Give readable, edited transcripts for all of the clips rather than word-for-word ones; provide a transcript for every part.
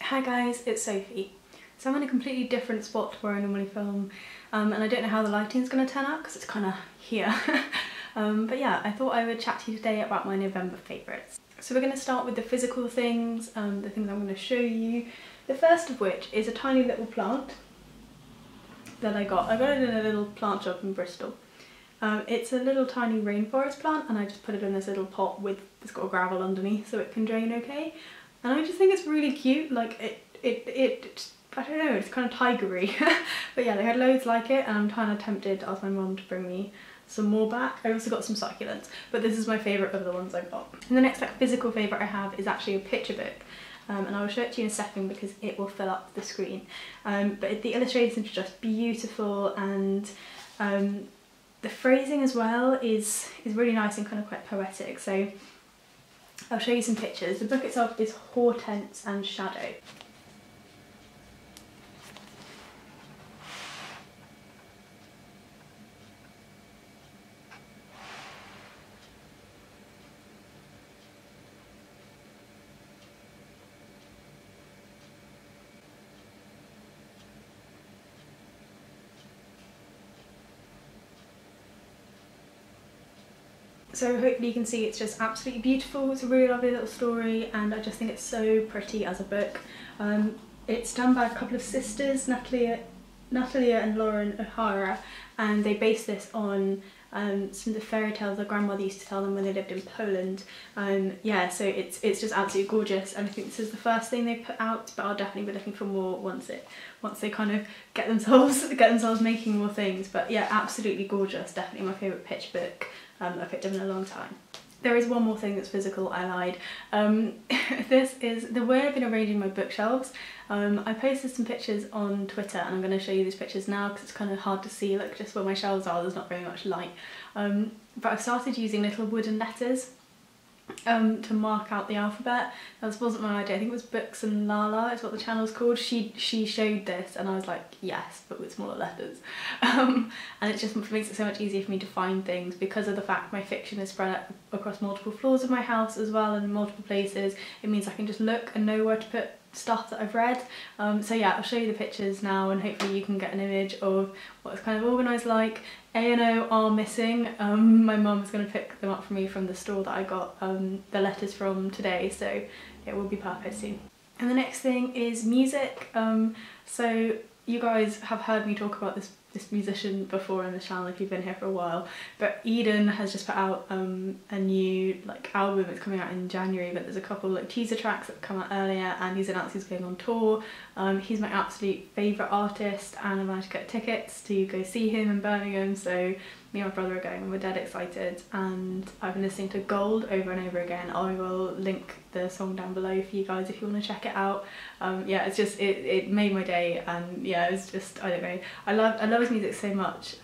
Hi guys, it's Sophie. So I'm in a completely different spot to where I normally film, and I don't know how the lighting is going to turn out because it's kind of here. But yeah, I thought I would chat to you today about my November favourites. So we're going to start with the physical things, the things I'm going to show you. The first of which is a tiny little plant that I got. I got it in a little plant shop in Bristol. It's a little tiny rainforest plant, and I just put it in this little pot it's got gravel underneath so it can drain okay. And I just think it's really cute. Like I don't know, it's kind of tigery. But yeah, they had loads like it, and I'm kind of tempted to ask my mum to bring me some more back. I also got some succulents, but this is my favourite of the ones I got. And the next physical favourite I have is actually a picture book. And I will show it to you in a second because it will fill up the screen. But the illustrations are just beautiful, and the phrasing as well is really nice and kind of quite poetic. So I'll show you some pictures. The book itself is Hortense and Shadow. So hopefully you can see it's just absolutely beautiful. It's a really lovely little story, and I just think it's so pretty as a book. It's done by a couple of sisters, Natalia and Lauren O'Hara, and they based this on some of the fairy tales their grandmother used to tell them when they lived in Poland. Yeah, so it's just absolutely gorgeous, and I think this is the first thing they put out, but I'll definitely be looking for more once they kind of get themselves making more things. But yeah, absolutely gorgeous. Definitely my favourite picture book I picked up in a long time. There is one more thing that's physical, I lied. This is the way I've been arranging my bookshelves. I posted some pictures on Twitter, and I'm going to show you these pictures now because it's kind of hard to see, like just where my shelves are, there's not very much light. But I've started using little wooden letters to mark out the alphabet. That wasn't my idea. I think it was Books and Lala is what the channel's called. She showed this, and I was like, yes, but with smaller letters. And it just makes it so much easier for me to find things because of the fact my fiction is spread out across multiple floors of my house as well, and in multiple places. It means I can just look and know where to put stuff that I've read. So yeah, I'll show you the pictures now, and hopefully you can get an image of what it's kind of organised like. A&O are missing. My mum is going to pick them up for me from the store that I got the letters from today, so it will be perfect soon. And the next thing is music. So you guys have heard me talk about this musician before on the channel if you've been here for a while, but Eden has just put out a new album. It's coming out in January, but there's a couple teaser tracks that have come out earlier, and he's announced he's going on tour. He's my absolute favourite artist, and I managed to get tickets to go see him in Birmingham, so me and my brother are going, and we're dead excited. And I've been listening to Gold over and over again. I will link the song down below for you guys if you want to check it out. Yeah, it's just it made my day, and yeah, it's just, I don't know, I love his music so much.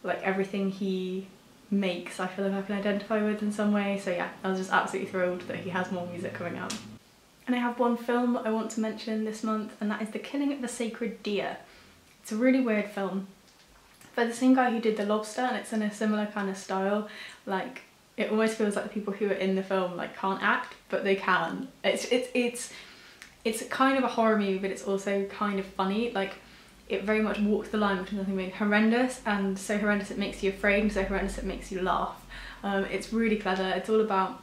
Like everything he makes I feel like I can identify with in some way, so yeah, I was just absolutely thrilled that he has more music coming out. And I have one film that I want to mention this month, and that is The Killing of the Sacred Deer. It's a really weird film by the same guy who did The Lobster, and it's in a similar kind of style. Like, it almost feels like the people who are in the film can't act, but they can. It's kind of a horror movie, but it's also kind of funny. Like, it very much walks the line between something being horrendous, and so horrendous it makes you afraid, and so horrendous it makes you laugh. It's really clever. It's all about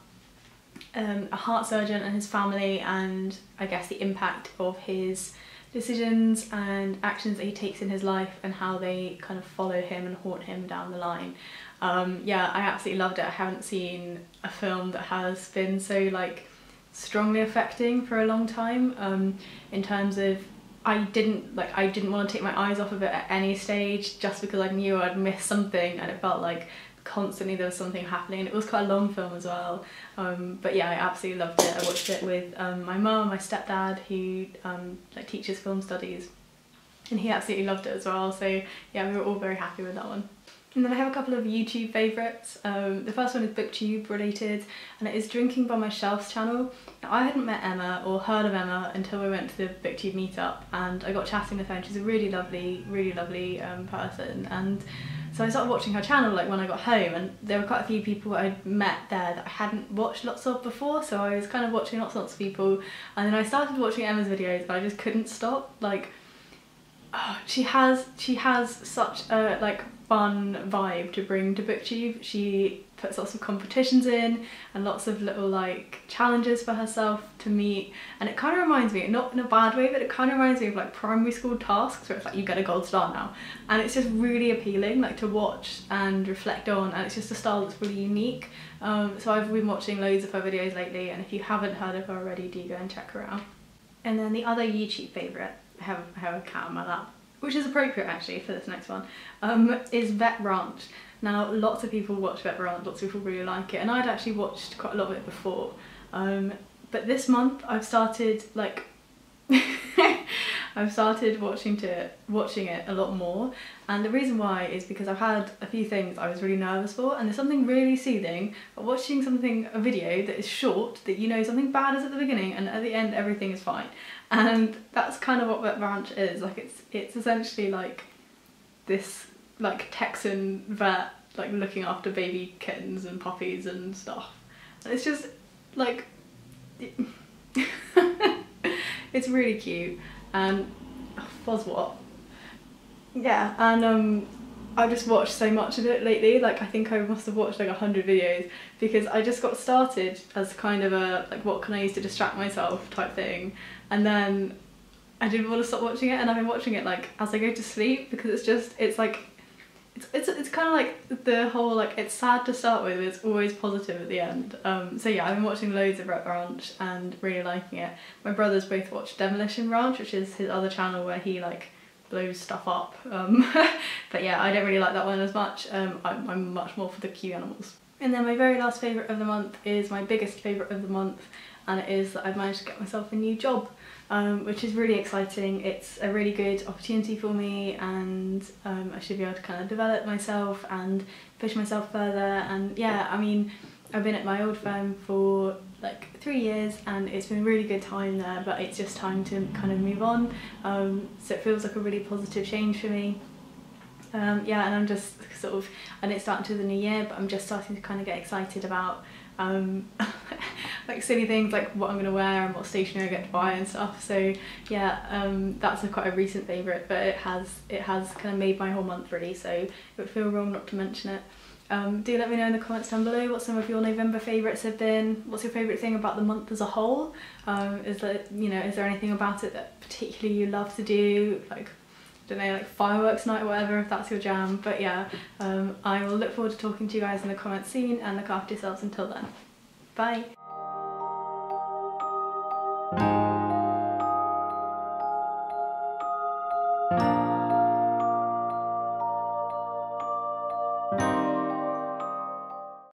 a heart surgeon and his family, and I guess the impact of his decisions and actions that he takes in his life, and how they kind of follow him and haunt him down the line. Yeah, I absolutely loved it. I haven't seen a film that has been so strongly affecting for a long time, in terms of I didn't want to take my eyes off of it at any stage, just because I knew I'd miss something, and it felt like constantly there was something happening, and it was quite a long film as well. But yeah, I absolutely loved it. I watched it with my mum, my stepdad, who teaches film studies, and he absolutely loved it as well, so yeah, we were all very happy with that one. And then I have a couple of YouTube favourites. The first one is BookTube related, and it is Drinking by My Shelves channel. Now, I hadn't met Emma or heard of Emma until we went to the BookTube meetup, and I got chatting with her, and she's a really lovely person, and So I started watching her channel like when I got home, and there were quite a few people I'd met there that I hadn't watched lots of before, so I was kind of watching lots of people, and then I started watching Emma's videos and I just couldn't stop. Like, oh, she has such a like fun vibe to bring to BookTube. She puts lots of competitions in and lots of little like challenges for herself to meet, and it kind of reminds me, not in a bad way, but it kind of reminds me of like primary school tasks where it's like you get a gold star now, and it's just really appealing like to watch and reflect on, and it's just a style that's really unique. So I've been watching loads of her videos lately, and if you haven't heard of her already, do go and check her out. And then the other YouTube favourite, I have a cat on my lap, which is appropriate actually for this next one, is Vet Ranch. Now lots of people watch Vet Ranch, lots of people really like it, and I'd actually watched quite a lot of it before, but this month I've started like I've started watching it a lot more, and the reason why is because I've had a few things I was really nervous for, and there's something really soothing about watching a video that is short, that you know something bad is at the beginning and at the end everything is fine. And that's kind of what Vet Ranch is. Like it's essentially like this like Texan vet like looking after baby kittens and puppies and stuff. And it's just like it's really cute, and Foswat. Yeah, and I just watched so much of it lately. Like I think I must have watched like 100 videos, because I just got started as kind of a like what can I use to distract myself type thing, and then I didn't want to stop watching it, and I've been watching it like as I go to sleep, because it's like it's kind of like the whole like it's sad to start with, it's always positive at the end. So yeah, I've been watching loads of Vet Ranch and really liking it. My brothers both watched Demolition Ranch, which is his other channel where he like blows stuff up, but yeah, I don't really like that one as much. I'm much more for the cute animals. And then my very last favourite of the month is my biggest favourite of the month, and it is that I've managed to get myself a new job, which is really exciting. It's a really good opportunity for me, and I should be able to kind of develop myself and push myself further. And yeah, I mean, I've been at my old firm for like 3 years and it's been a really good time there, but it's just time to kind of move on. So it feels like a really positive change for me. Yeah, and I'm just sort of, and it's starting to the new year, but I'm just starting to kind of get excited about like silly things like what I'm going to wear and what stationery I get to buy and stuff. So yeah, that's quite a recent favourite, but it has kind of made my whole month really, so it would feel wrong not to mention it. Do let me know in the comments down below what some of your November favourites have been. What's your favourite thing about the month as a whole? Is there anything about it that particularly you love to do, like I don't know, like fireworks night or whatever, if that's your jam. But yeah, I will look forward to talking to you guys in the comments soon, and look after yourselves until then. Bye!